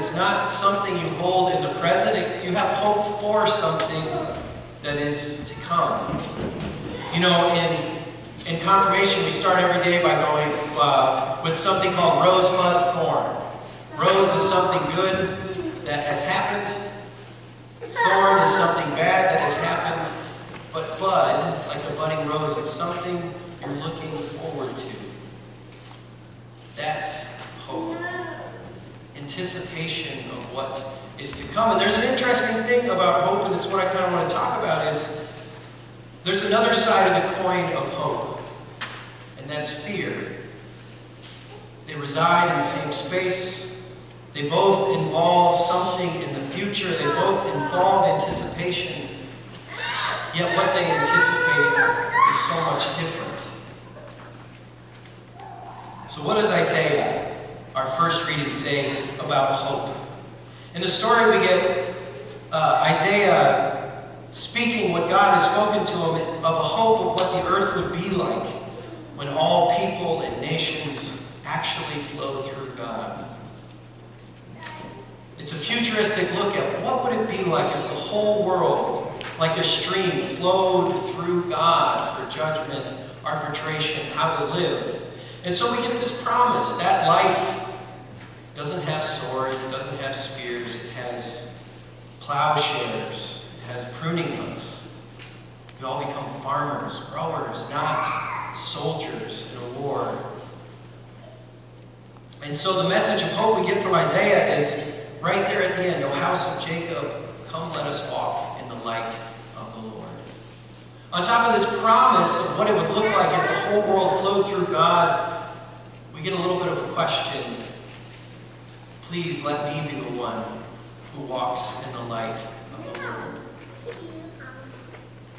it's not something you hold in the present. You have hope for something that is to come. You know, in confirmation, we start every day by going with something called rosebud thorn. Rose is something good that has happened. Thorn is something bad that has happened. But bud, like a budding rose, it's something you're looking forward to. That's hope. Anticipation of what is to come. And there's an interesting thing about hope, and it's what I kind of want to talk about, is there's another side of the coin of hope, and that's fear. They reside in the same space. They both involve something in the future. They both involve anticipation. Yet what they anticipate is so much different. So what does Isaiah, our first reading, say about hope? In the story we get Isaiah speaking what God has spoken to him of a hope of what the earth would be like when all people and nations actually flow through God. It's a futuristic look at what would it be like if the whole world, like a stream, flowed through God for judgment, arbitration, how to live. And so we get this promise that life doesn't have swords, it doesn't have spears, it has plowshares, it has pruning hooks. We all become farmers, growers, not soldiers in a war. And so the message of hope we get from Isaiah is right there at the end. O house of Jacob, come let us walk in the light of the Lord. On top of this promise of what it would look like if the whole world flowed through God, we get a little bit of a question. Please let me be the one who walks in the light of the Lord.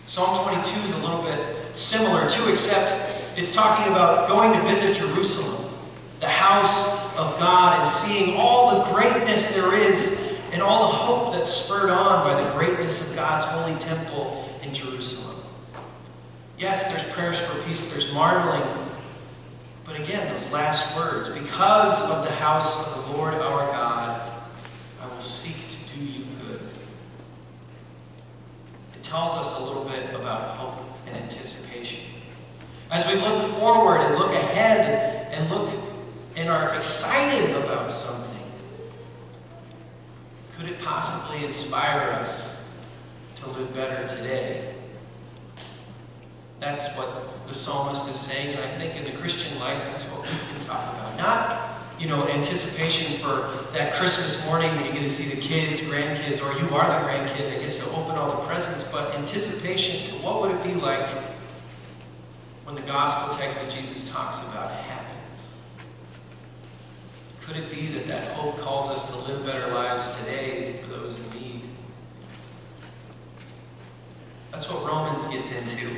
Psalm 22 is a little bit similar too, except it's talking about going to visit Jerusalem, the house of God, and seeing all the greatness there is and all the hope that's spurred on by the greatness of God's holy temple in Jerusalem. Yes, there's prayers for peace, there's marveling, but again, those last words, because of the house of the Lord our God, I will seek to do you good. It tells us a little bit about hope and anticipation. As we look forward and look ahead and look and are excited about something, could it possibly inspire us to live better today? That's what the psalmist is saying, and I think in the Christian life, that's what we can talk about. Not, anticipation for that Christmas morning when you get to see the kids, grandkids, or you are the grandkid that gets to open all the presents, but anticipation to what would it be like when the gospel text that Jesus talks about happens. Could it be that hope calls us to live better lives today for those in need? That's what Romans gets into.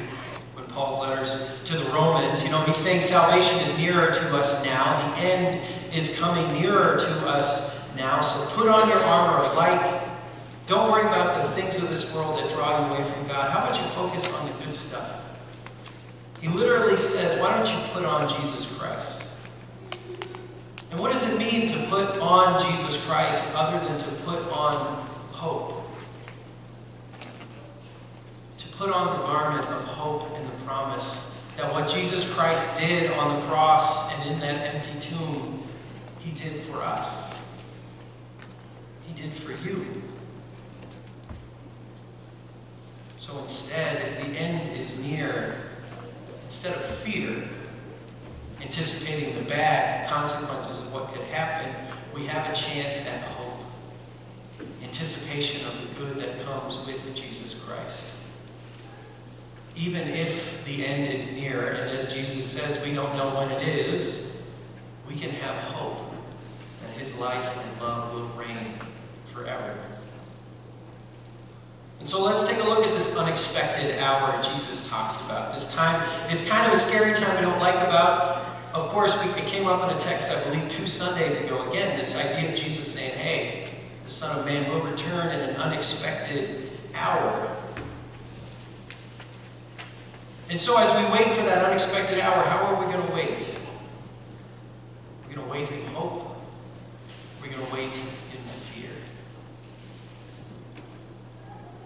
When Paul's letters to the Romans, he's saying salvation is nearer to us now. The end is coming nearer to us now. So put on your armor of light. Don't worry about the things of this world that draw you away from God. How about you focus on the good stuff? He literally says, why don't you put on Jesus Christ? And what does it mean to put on Jesus Christ other than to put on hope? Put on the garment of hope and the promise that what Jesus Christ did on the cross and in that empty tomb, he did for us. He did for you. So instead, if the end is near, instead of fear, anticipating the bad consequences of what could happen, we have a chance at hope. Anticipation of the good that comes with Jesus Christ. Even if the end is near, and as Jesus says, we don't know when it is, we can have hope that his life and love will reign forever. And so let's take a look at this unexpected hour Jesus talks about. This time, it's kind of a scary time we don't like about. Of course, it came up in a text, I believe, 2 Sundays ago. Again, this idea of Jesus saying, hey, the Son of Man will return in an unexpected hour. And so as we wait for that unexpected hour, how are we going to wait? We're going to wait in hope. We're going to wait in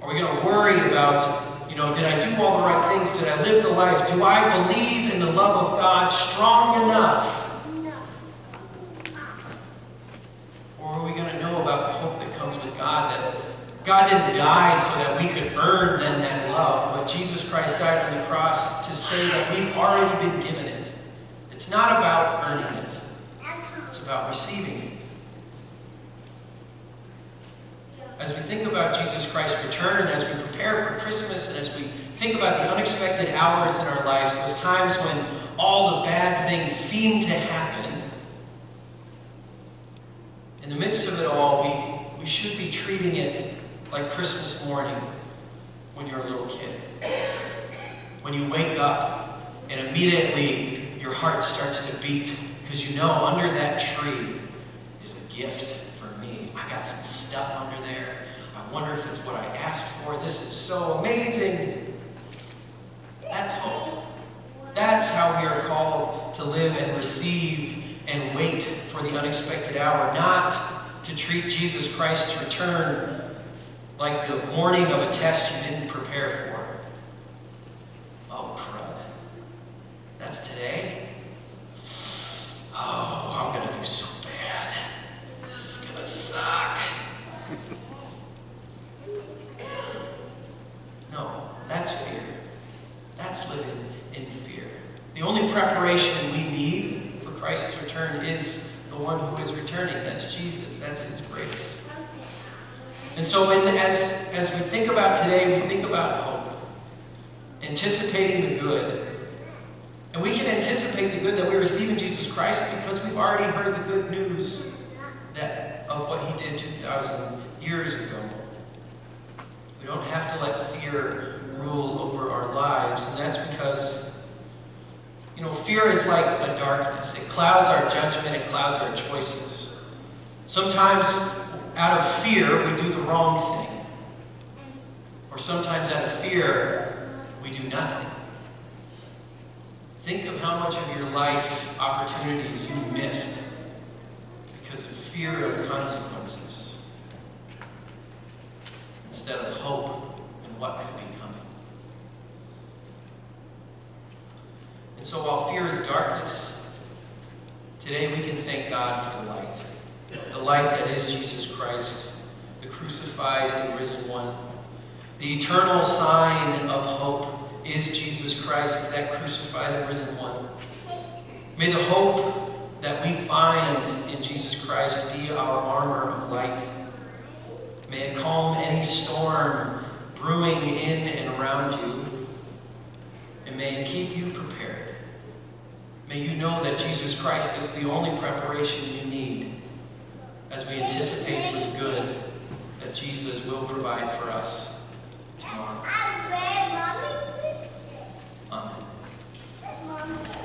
Are we going to worry about, did I do all the right things? Did I live the life? Do I believe in the love of God strong enough? Or are we going to know about the hope that comes with God, that God didn't die so that we could earn then that love, but Jesus Christ died on the cross to say that we've already been given it. It's not about earning it. It's about receiving it. As we think about Jesus Christ's return, and as we prepare for Christmas, and as we think about the unexpected hours in our lives, those times when all the bad things seem to happen, in the midst of it all, we should be treating it like Christmas morning when you're a little kid. When you wake up and immediately your heart starts to beat because you know under that tree is a gift for me. I got some stuff under there. I wonder if it's what I asked for. This is so amazing. That's hope. That's how we are called to live and receive and wait for the unexpected hour, not to treat Jesus Christ's return like the morning of a test you didn't prepare for. Oh, crud. That's today? Oh, I'm going to do so bad. This is going to suck. No, that's fear. That's living in fear. The only preparation we need for Christ's return is the one who is returning. That's Jesus. That's His grace. And so as we think about today, we think about hope. Anticipating the good. And we can anticipate the good that we receive in Jesus Christ because we've already heard the good news of what He did 2,000 years ago. We don't have to let fear rule over our lives, and that's because fear is like a darkness. It clouds our judgment, it clouds our choices. Sometimes out of fear, we do the wrong thing. Or sometimes out of fear, we do nothing. Think of how much of your life opportunities you missed because of fear of consequences instead of hope in what could be coming. And so while fear is darkness, today we can thank God for the light. The light that is Jesus Christ, the crucified and risen one. The eternal sign of hope is Jesus Christ, that crucified and risen one. May the hope that we find in Jesus Christ be our armor of light. May it calm any storm brewing in and around you. And may it keep you prepared. May you know that Jesus Christ is the only preparation you need as we anticipate for the good that Jesus will provide for us tomorrow. Amen.